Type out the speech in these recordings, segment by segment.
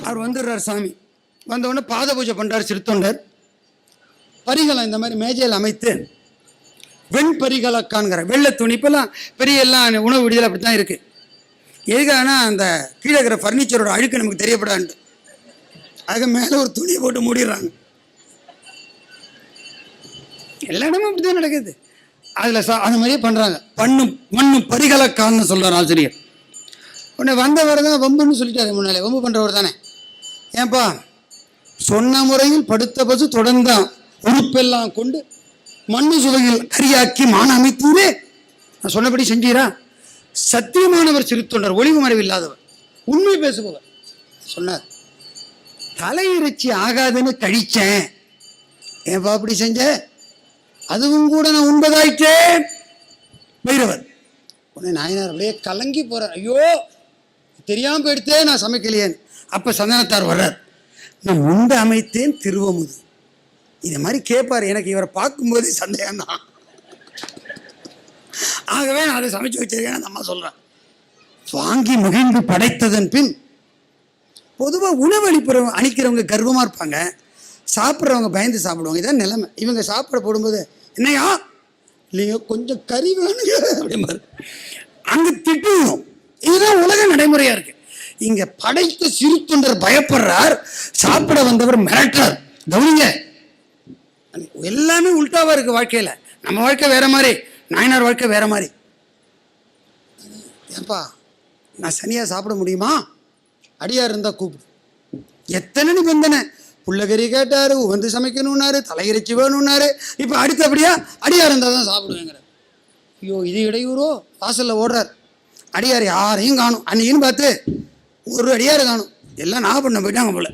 அவர் வந்துடுறார். சாமி வந்தவுடனே பாத பூஜை பண்ணுறார் சிறுத்தொண்டர். பரிகளை இந்த மாதிரி மேஜையில் அமைத்து வெண்பரிகளை காண்கிற வெள்ளை துணி. இப்பெல்லாம் பெரிய எல்லாம் உணவு விடுதல் அப்படி தான் இருக்குது. எதுக்காகனா அந்த கீழே இருக்கிற ஃபர்னிச்சரோட அழுக்கு நமக்கு தெரியப்படாது. அதுக்கு மேலே ஒரு துணியை போட்டு மூடிடுறாங்க. எல்லா இடமும் அப்படி தான் நடக்குது. அதில் அந்த மாதிரியே பண்ணுறாங்க. மண்ணும் பரிகலக்கான்னு சொல்கிறார் ஆசிரியர். உடனே வந்தவர் தான் வம்புன்னு சொல்லிட்டாரு. முன்னாலே வம்பு பண்ணுறவர் தானே. ஏன்பா சொன்ன முறையில் படுத்த பசு தொடர்ந்தான் உறுப்பெல்லாம் கொண்டு மண்ணு சுவையில் கரியாக்கி மான அமைத்தூரே. நான் சொன்னபடி செஞ்சீரா? சத்தியமானவர் சிறுத்தொண்டர், ஒளிவு மறைவு இல்லாதவர், உண்மை பேசுபவர் சொன்னார். தலையிறைச்சி ஆகாதுன்னு கழிச்சேன். ஏன்பா அப்படி செஞ்ச? அதுவும் கூட நான் உண்பதாயிட்டேன் வைரவர். உடனே நாயனார் அப்படியே கலங்கி போறார். ஐயோ தெரியாமல் போயிடுத்தே, நான் சமைக்கலையேன்னு. அப்போ சந்தனத்தார் வர்றார். நான் உண்டு அமைத்தேன் திருவமுது. இதை மாதிரி கேட்பார். எனக்கு இவரை பார்க்கும்போது சந்தேகம்தான். ஆகவே நான் அதை சமைச்சு வச்சிருக்கேன். அந்த அம்மா சொல்கிறேன். வாங்கி மகிழ்ந்து படைத்ததன் பின் பொதுவாக உணவு அளிக்கிறவங்க கர்வமாக இருப்பாங்க, சாப்பிட்றவங்க பயந்து சாப்பிடுவாங்க. இதான் நிலைமை. இவங்க சாப்பிட போடும்போது என்னையா இல்லைங்க கொஞ்சம் கறி வேணுங்க அப்படிம்பாரு. அங்கே திட்டுவோம். இதுதான் உலக நடைமுறையாக இருக்கு. இங்கே படைத்த சிறுத்தொண்டர் பயப்படுறார், சாப்பிட வந்தவர் மிரட்டுறார். கவனிங்க, எல்லாமே உல்டாவாக இருக்குது வாழ்க்கையில். நம்ம வாழ்க்கை வேற மாதிரி, நாயனார் வாழ்க்கை வேற மாதிரி. ஏன்பா நான் சனியாக சாப்பிட முடியுமா? அடியார் இருந்தால் கூப்பிடு. எத்தனை நிபந்தனை. புள்ளகறி கேட்டார், வந்து சமைக்கணுன்னாரு, தலையிறைச்சி வேணும்னாரு. இப்போ அடுத்தபடியா அடியார் இருந்தால் தான் சாப்பிடுவேங்கிறார். ஐயோ இது இடையூறோ. வாசலில் ஓடுறார். அடியார் யாரையும் காணும். அன்னைக்குன்னு பார்த்து ஒரு அடியாரை காணும். எல்லாம் நான் பண்ண போயிட்டாங்க போல.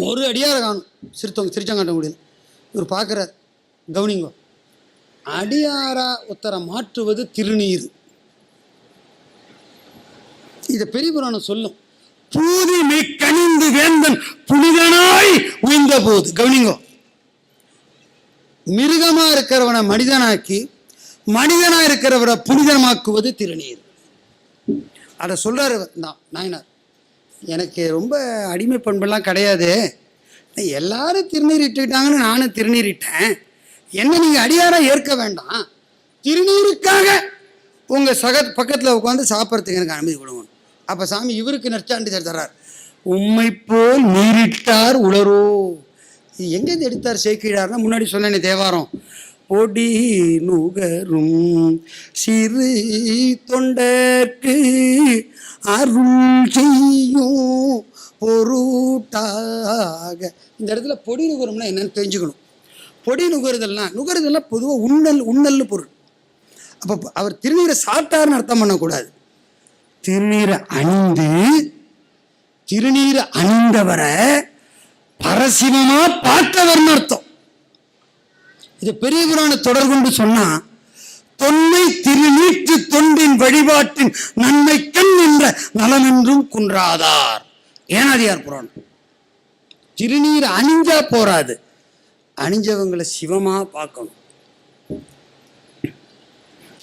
ஒரு அடியாரை காணும். திருச்செங்கோட்டங்குடியில். இவர் பார்க்குறார். கவுனிங்கோ, அடியாரா உத்தர மாற்றுவது திருநீர். இதை பெரிய புராணம் சொல்லும். பூதிமை கனிந்து வேந்தன் புனிதனாய் உய்ந்த போது. கவுனிங்கோ, மிருகமா இருக்கிறவனை மனிதனாக்கி மனிதனா இருக்கிறவரை புனிதமாக்குவது திருநீர். அதை சொல்றாரு நாயனார். எனக்கு ரொம்ப அடிமை பண்பெல்லாம் கிடையாது. எல்லாரும் திருநீர் இட்டுக்கிட்டாங்கன்னு நானும் திருநீர் இட்டேன். என்ன நீங்கள் அடியாராக ஏற்க வேண்டாம். திருநீருக்காக உங்கள் பக்கத்தில் உட்காந்து சாப்பிட்றதுக்கு எனக்கு அனுமதி கொடுங்க. அப்போ சாமி இவருக்கு நற்சான்று தர்றார். உம்மை போல் நீரிட்டார் உளரோ. இது எங்கேருந்து எடுத்தார் சேக்கிழார்னா, முன்னாடி சொன்னேனே தேவாரம். பொடி நுகரும் சிறு தொண்டர்க்கு அருள் செய்யும் பொருட்டாக. இந்த இடத்துல பொடி நுகரும்னா என்னன்னு தெரிஞ்சுக்கணும். பொடி நுகருதல்னா பொதுவாக உண்ணல் பொருள். அப்போ அவர் திருநீரை சாப்பிட்டாருன்னு அர்த்தம் பண்ணக்கூடாது. திருநீரை அணிந்தவரை பரசிவமா பார்த்தவர்னு அர்த்தம். இது பெரிய புராண தொடர் கொண்டு சொன்னா, தொன்மை திருநீற்று தொண்டின் வழிபாட்டின் நன்மை கண் என்ற நலமென்றும் குன்றாதார். ஏனாதியார் புராணம். திருநீர் அணிஞ்சா போராது, அணிஞ்சவங்களை சிவமா பார்க்கணும்.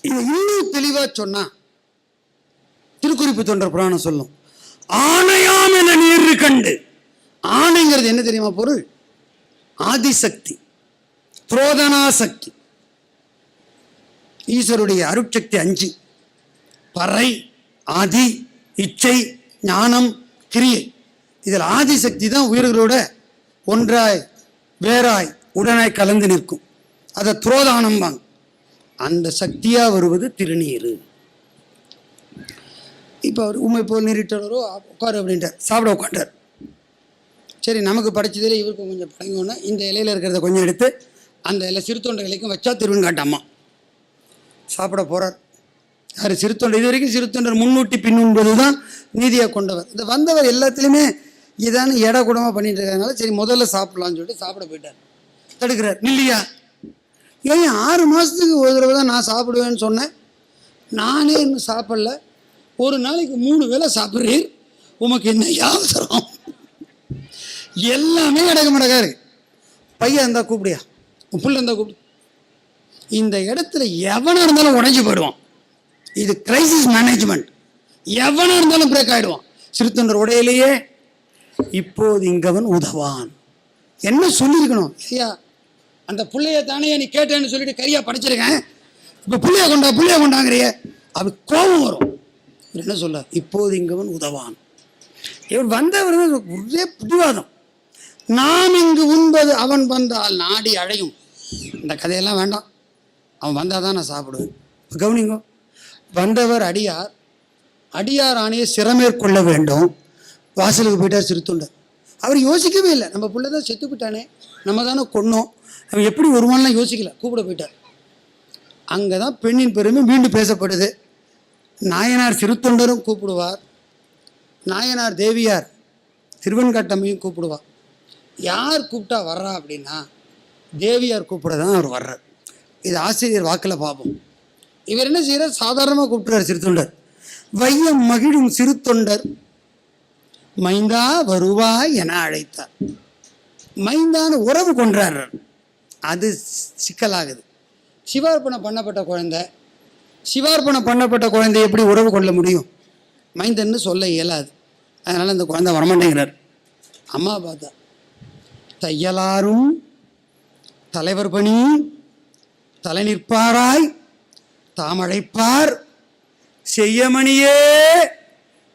இது இன்னும் தெளிவா சொன்னா திருக்குறிப்பு தொண்டர் புராணம் சொல்லும். ஆணையாம் என நீர் கண்டு. ஆணைங்கிறது என்ன தெரியுமா பொருள்? ஆதிசக்தி, புரோதனா சக்தி. ஈஸ்வருடைய அருட்சக்தி 5: பறை, ஆதி, இச்சை, ஞானம், கிரியை. இதில் ஆதிசக்தி தான் உயிர்களோட ஒன்றாய் வேறாய் உடனாய் கலந்து நிற்கும். அதை துரோதானம் வாங்க. அந்த சக்தியா வருவது திருநீர். இப்போ அவர் உண்மை போல் நீரிட்டாரோ உட்காரு அப்படின்ட்டார். சாப்பிட உட்காண்டார். சரி, நமக்கு படைச்சதில் இவருக்கு கொஞ்சம் பழங்கோன்னா இந்த இலையில் இருக்கிறத கொஞ்சம் எடுத்து அந்த இலை சிறுத்தொண்டை இலைக்கும் வச்சா திருவன் காட்டாமா. சாப்பிட போகிறார். யார்? சிறுத்தொண்டர். இது வரைக்கும் சிறுத்தொண்டர் முன்னூட்டி பின்னுன்பது தான் நீதியாக கொண்டவர். இந்த வந்தவர் எல்லாத்துலேயுமே இதான எடை கூடமாக பண்ணிட்டு இருக்கிறதுனால சரி முதல்ல சாப்பிடலான்னு சொல்லிட்டு சாப்பிட போயிட்டார். தடுக்கிறார். இல்லையா, ஏன் 6 மாதத்துக்கு ஒரு தடவை தான் நான் சாப்பிடுவேன்னு சொன்னேன். நானே இன்னும் சாப்பிடல. ஒரு நாளைக்கு 3 வேளை சாப்பிட்றீர். உமக்கு என்ன அவசரம்? எல்லாமே அடக்க மடக்கா இருக்கு. பையன் இருந்தால் கூப்பிடியா, உன் பிள்ளை இருந்தால் கூப்பிடு. இந்த இடத்துல எவனா இருந்தாலும் உடைஞ்சு போயிடுவான். இது கிரைசிஸ் மேனேஜ்மெண்ட். எவனா இருந்தாலும் பிரேக் ஆயிடுவான். சிறுத்தொண்டர் உடையிலேயே இப்போது இங்கவன் உதவான் என்ன சொல்லியிருக்கணும்? ஐயா அந்த பிள்ளைய தானே நீ கேட்டேன்னு சொல்லிட்டு கரியா படிச்சிருக்கேன், இப்போ புள்ளைய கொண்டாங்கிறிய, அப்படி கோபம் வரும். இவர் என்ன சொல்ல? இப்போது இங்கவன் உதவான். இவர் வந்தவர் ஒரே பிடிவாதம். நாம் இங்கு உண்பது அவன் வந்தால் நாடி அழையும். இந்த கதையெல்லாம் வேண்டாம், அவன் வந்தால் தான் நான் சாப்பிடுவேன். கவனிங்கோ, வந்தவர் அடியார், அடியார் ஆணையை சிறமேற்கொள்ள வேண்டும். வாசலுக்கு போயிட்டார் சிறுத்தொண்டர். அவர் யோசிக்கவே இல்லை, நம்ம பிள்ளை தான் செத்து போயிட்டானே, நம்ம தானே கொன்னோம், அவன் எப்படி வருவான்லாம் யோசிக்கல, கூப்பிட போயிட்டார். அங்கே தான் பெண்ணின் பெருமை மீண்டும் பேசப்படுது. நாயனார் சிறுத்தொண்டரும் கூப்பிடுவார், நாயனார் தேவியார் திருவெண்காட்டம்மையும் கூப்பிடுவார். யார் கூப்பிட்டா வர்றா அப்படின்னா தேவியார் கூப்பிட தான் அவர் வர்றார். இது ஆசிரியர் வாக்கில் பார்ப்போம். இவர் என்ன செய்கிறார்? சாதாரணமாக கூப்பிட்டுறார் சிறுத்தொண்டர். வையம் மகிழும் சிறுத்தொண்டர் மைந்தா வருவாய் என அழைத்தார். மைந்தான உறவு கொன்றார். அது சிக்கலாகுது. சிவார்ப்பணம் பண்ணப்பட்ட குழந்தை எப்படி உறவு கொள்ள முடியும்? மைந்தன்னு சொல்ல இயலாது. அதனால் அந்த குழந்தை வரமாட்டேங்கிறார். அம்மா பார்த்தா தையலாரும் தலைவர் பணி தலை நிற்பாராய் தாமழைப்பார் செய்யமணியே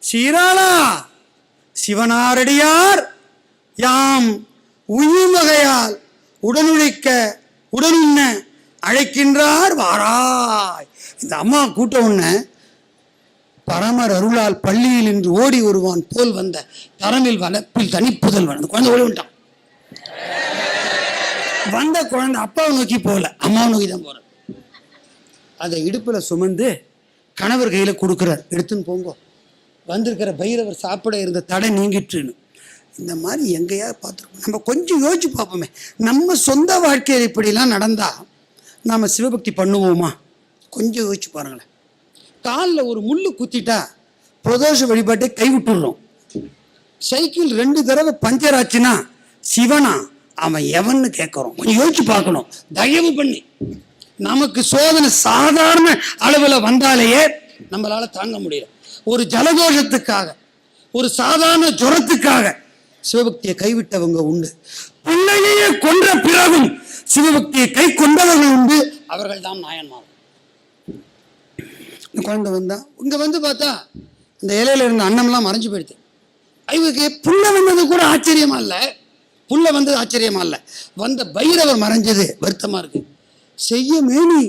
சீராளா சிவனாரடியார் யாம் உயும் வகையால் உடனுண்ண அழைக்கின்றார் வாராய். இந்த அம்மா கூட்ட உன்ன பரமர் அருளால் பள்ளியில் இன்று ஓடி வருவான் போல் வந்த தரமில் வனப்பில் தனிப்புதல்வன். அந்த குழந்தை ஓடி வந்துட்டான். வந்த குழந்தை அப்பாவை நோக்கி போகல, அம்மாவை நோக்கி தான் போற. அதை இடுப்பில் சுமந்து கணவர் கையில் கொடுக்குறார், எடுத்துன்னு போங்கோ, வந்திருக்கிற பைரவர் சாப்பிட இருந்த தடை நீங்கிட்டுன்னு. இந்த மாதிரி எங்கேயா பார்த்துருக்கோம். நம்ம கொஞ்சம் யோசிச்சு பார்ப்போமே, நம்ம சொந்த வாழ்க்கையில் இப்படிலாம் நடந்தால் நாம் சிவபக்தி பண்ணுவோமா? கொஞ்சம் யோசிச்சு பாருங்களேன். காலில் ஒரு முள்ளு குத்திட்டா பிரதோஷ வழிபாட்டை கைவிட்டுடுறோம். சைக்கிள் 2 தடவை பஞ்சர் ஆச்சுன்னா சிவனா அவன் எவன்னு கேட்குறோம். கொஞ்சம் யோசிச்சு பார்க்கணும். தயவு பண்ணி நமக்கு சோதனை சாதாரண அளவில் வந்தாலேயே நம்மளால தாங்க முடியல. ஒரு ஜலதோஷத்துக்காக, ஒரு சாதாரண ஜுரத்துக்காக சிவபக்தியை கைவிட்டவங்க உண்டு. பிள்ளையே கொன்ற பிறகும் சிவபக்தியை கை கொண்டவர்கள் உண்டு. அவர்கள் தான் நாயன்மார். குழந்தை வந்தா இங்க வந்து பார்த்தா இந்த இலையில இருந்த அன்னம்லாம் மறைஞ்சு போயிடுது. இவருக்கு புள்ள வந்தது கூட ஆச்சரியமா இல்லை, புள்ள வந்தது ஆச்சரியமா இல்லை, வந்த பைரவர் மறைஞ்சது வருத்தமா இருக்கு. செய்ய மேனி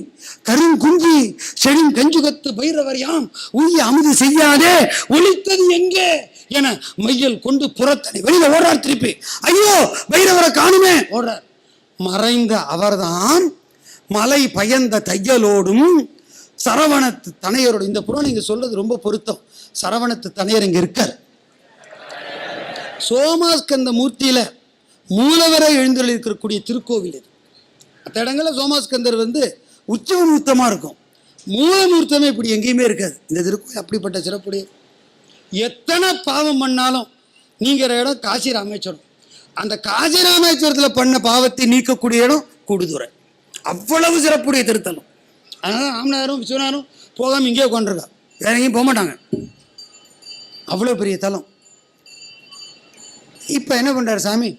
கருங்குஞ்சி செழின் கஞ்சுகத்து பைரவர் யாம் உய்ய அமுது செய்யாதே ஒழித்தது எங்கே என மையல் கொண்டு புறத்தனை வெளியில ஓடுறார். திருப்பி ஐயோ பைரவரை காணுமே ஓடுறார். மறைந்த அவர்தான் மலை பயந்த தையலோடும் சரவணத்து தனையரோடு. இந்த புறம் நீங்க சொல்றது ரொம்ப பொருத்தம். சரவணத்து தனையர் இங்க இருக்கார். சோமாஸ்கந்த மூர்த்தியில மூலவரை எழுந்தருளி இருக்கக்கூடிய திருக்கோவில் இது. மற்ற இடங்களில் சோமாஸ்கந்தர் உற்சவ மூர்த்தமா இருக்கும், மூலமூர்த்தமே இப்படி எங்கேயுமே இருக்காது. இந்த திருக்கோவில் அப்படிப்பட்ட சிறப்புடைய. எத்தனை பாவம் பண்ணாலும் நீங்கிற இடம் காசி ராமேஸ்வரம். அந்த காசி ராமேஸ்வரத்தில் பண்ண பாவத்தை நீக்கக்கூடிய இடம் கூடுதுறை. அவ்வளவு சிறப்புடைய திருத்தலம். அதனால ராமநாதரும் விஸ்வநாதரும் போகாமல் இங்கேயே உட்காந்துருக்கா, வேற எங்கேயும் போக மாட்டாங்க. அவ்வளோ பெரிய தலம். இப்போ என்ன பண்ணுறார் சாமி?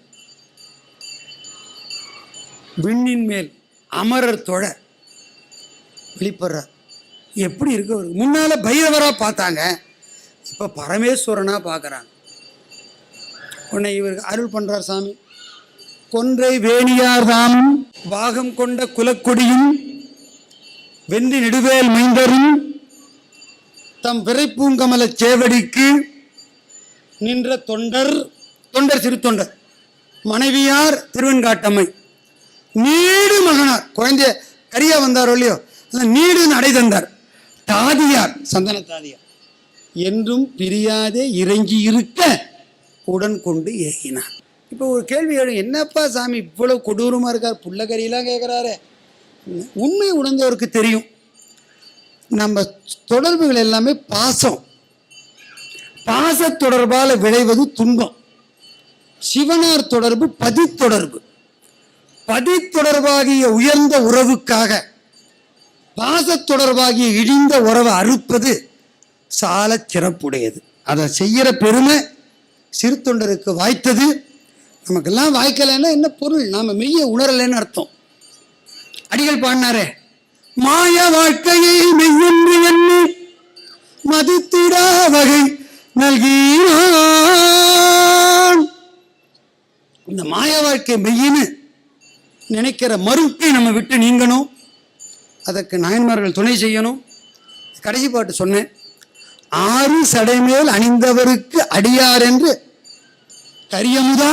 விண்ணின் மேல் அமரர் தொழ வெளிப்படுறார். எப்படி இருக்கு? முன்னால பைரவராக பார்த்தாங்க, இப்போ பரமேஸ்வரனாக பார்க்குறாங்க. உன்னை இவருக்கு அருள் பண்ணுறார் சாமி. கொன்றை வேணியார் தாமும் பாகம் கொண்ட குலக்கொடியும் வென்றி நெடுவேல் மைந்தரும் தம் விரைப்பூங்கமல சேவடிக்கு நின்ற தொண்டர் சிறுத்தொண்டர் மனைவியார் திருவெண்காட்டம்மை நீடு மகனார். குழந்தைய கரியா வந்தாரோ இல்லையோ, நீடுன்னு அடை தந்தார். தாதியார் சந்தன தாதியார் என்றும் பிரியாதே இறங்கி இருக்க உடன் கொண்டு ஏகினார். இப்போ ஒரு கேள்வி எழும், என்னப்பா சாமி இவ்வளவு கொடூரமா இருக்கார், புள்ளக்கரியெல்லாம் கேட்குறாரு. உண்மை உணர்ந்தவருக்கு தெரியும், நம்ம தொடர்புகள் எல்லாமே பாசம். பாச தொடர்பால் விளைவது துன்பம். சிவனார் தொடர்பு பதித்தொடர்பு. பதித்தொடர்பாகிய உயர்ந்த உறவுக்காக பாசத்தொடர்பாகிய இழிந்த உறவை அறுப்பது சால சிறப்புடையது. அதை செய்கிற பெருமை சிறு தொண்டருக்கு வாய்த்தது. நமக்கெல்லாம் வாய்க்கலைன்னா என்ன பொருள்? நாம மெய்ய உணரலைன்னு அர்த்தம். அடிகள் பாடினாரே, மாய வாழ்க்கையை மெய்யென்று எண்ணி மதித்திடா வகை நல்கினான். இந்த மாய வாழ்க்கை மெய்யின்னு நினைக்கிற மறுப்பை நம்ம விட்டு நீங்கணும். அதற்கு நாயன்மார்கள் துணை செய்யணும். கடைசி பாட்டு சொன்னேன், ஆறு சடைமேல் அணிந்தவருக்கு அடியார் என்று கரியமுதா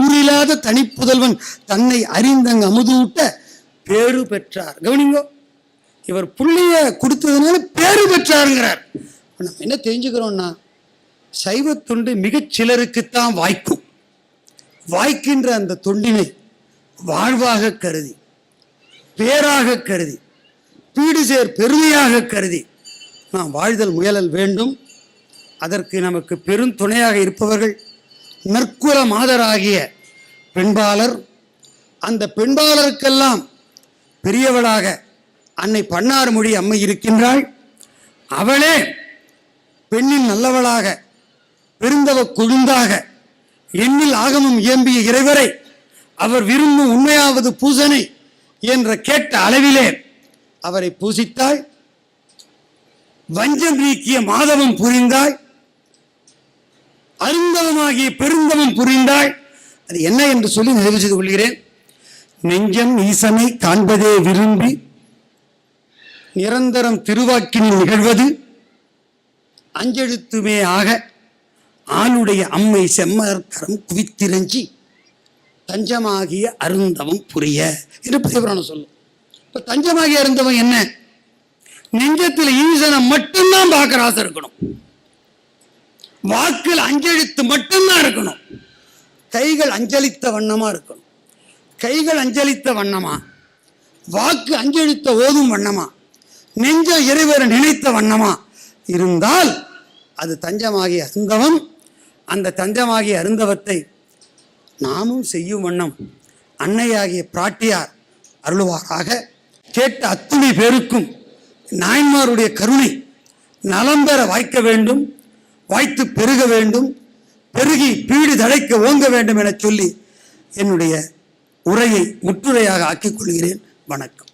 ஊரில்லாத தனிப்புதல்வன் தன்னை அறிந்தங்க அமுதூட்ட பேரு பெற்றார். கவனிங்கோ, இவர் புள்ளிய கொடுத்ததுனால பேரு பெற்றாருங்கிறார். நம்ம என்ன தெரிஞ்சுக்கிறோம்னா, சைவ தொண்டு மிகச் சிலருக்குத்தான் வாய்க்கும். வாய்க்கின்ற அந்த தொண்டினை வாழ்வாக கருதி, பேராக கருதி, பீடு சேர் பெருமையாக கருதி நாம் வாழ்தல் முயலல் வேண்டும். அதற்கு நமக்கு பெருந்துணையாக இருப்பவர்கள் நற்குல மாதராகிய பெண்பாளர். அந்த பெண்பாளருக்கெல்லாம் பெரியவளாக அன்னை பன்னார்மொழி அம்மை இருக்கின்றாள். அவளே பெண்ணின் நல்லவளாக பெருந்தவ கொழுந்தாக எண்ணில் ஆகமும் இயம்பிய இறைவரை அவர் விரும்பும் உண்மையாவது பூசனை என்ற கேட்ட அளவிலே அவரை பூசித்தாள். வஞ்சம் நீக்கிய மாதவம் புரிந்தாள். அருந்தவமாகிய பெருந்தவம் புரிந்தாள். அது என்ன என்று சொல்லி நிறைவு செய்து கொள்கிறேன். நெஞ்சம் ஈசனை காண்பதே விரும்பி நிரந்தரம் திருவாக்கினில் நிகழ்வது அஞ்செழுத்துமே ஆக ஆளுடைய அம்மை செம்மற்கரம் குவித்திரஞ்சி தஞ்சமாகிய அருந்தவம் புரிய என்று பதிவுராணம் சொல்லும். இப்ப தஞ்சமாகிய அருந்தவம் என்ன? நெஞ்சத்தில் ஈசனை மட்டும்தான் பார்க்கிற ஆசை இருக்கணும். வாக்கில் அஞ்செழுத்து மட்டும்தான் இருக்கணும். கைகள் அஞ்சலித்த வண்ணமா இருக்கணும். கைகள் அஞ்சலித்த வண்ணமா, வாக்கு அஞ்செழுத்த ஓதும் வண்ணமா, நெஞ்ச இறைவரை நினைத்த வண்ணமா இருந்தால் அது தஞ்சமாகிய அருந்தவம். அந்த தஞ்சமாகிய அருந்தவத்தை நாமும் செய்யும் வண்ணம் அன்னையாகிய பிராட்டியார் அருள்வாராக. கேட்ட அத்துணை பேருக்கும் நாயன்மாருடைய கருணை நலம் பெற வாய்க்க வேண்டும், வாய்த்து பெருக வேண்டும், பெருகி பீடு தழைக்க ஓங்க வேண்டும் என சொல்லி என்னுடைய உரையை முற்றுரையாக ஆக்கிக் கொள்கிறேன். வணக்கம்.